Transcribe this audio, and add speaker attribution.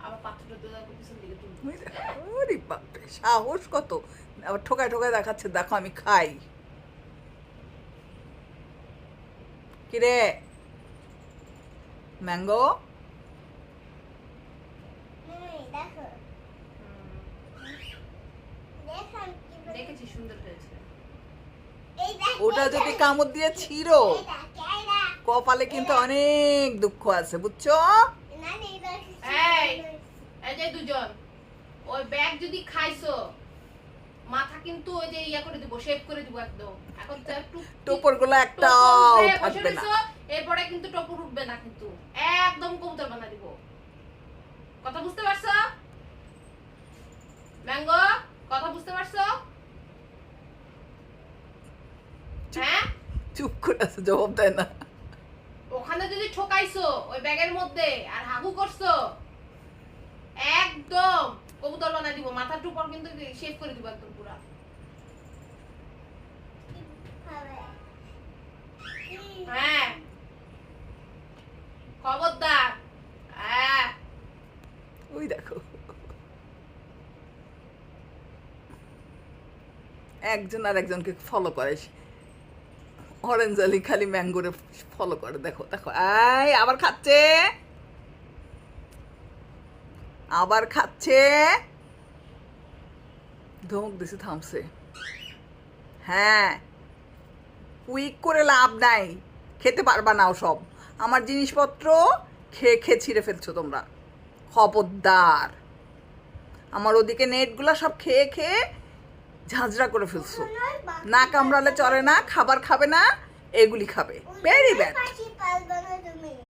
Speaker 1: আবার পাথরটা তো পিছন দিকে তুলবো।
Speaker 2: ওরে বাপরে, সাহস কত! আবার ঠোকায় ঠোকায় দেখাচ্ছে, দেখো আমি খাই। কিরে ম্যাঙ্গো,
Speaker 3: দেখো
Speaker 1: দেখেছি সুন্দর হয়েছে।
Speaker 2: ওটা যদি কামড় দিয়ে ছিঁড়ো কপালে কিন্তু অনেক দুঃখ আছে, বুঝছো?
Speaker 1: এই যে দুজন ওই ব্যাগ যদি খাইছো মাথা কিন্তু ওই যে ইয়া করে দিব, শেভ করে দিব একদম। এখন তো একটু
Speaker 2: টোপর গুলো একটাও থাকবে না।
Speaker 1: এরপরে কিন্তু টোপর উঠবে না, কিন্তু একদম কবুতর বানা দিব। কথা বুঝতে পারছো ম্যাঙ্গো? কথা বুঝতে পারছো? হ্যাঁ,
Speaker 2: চুপ করে আছে, জবাব দেয় না।
Speaker 1: ওখানে যদি ঠকাইছো ওই ব্যাগের মধ্যে আর হাগু করছো একদম কবুতর বানাই দিব। মাথার টুপর কিন্তু শেভ করে দিব একদম পুরা। হ্যাঁ খবরদার। হ্যাঁ
Speaker 2: ওই দেখো, একজন আর একজনকে ফলো করে। অরেঞ্জ আলি খালি ম্যাঙ্গোরে ফলো করে, দেখো দেখো। আই আবার খাচ্ছে, আবার খাচ্ছে। ধমক দিছে, থামছে। হ্যাঁ, কুইক করে লাভ নাই, খেতে পারবা না সব। আমার জিনিসপত্র খেয়ে খেয়ে ছিঁড়ে ফেলছো তোমরা, খবরদার। আমার ওদিকে নেটগুলা সব খেয়ে খেয়ে ঝাঁঝরা করে ফেলছো। না কামড়ালে চলে না, খাবার খাবে না, এগুলি খাবে। Very bad.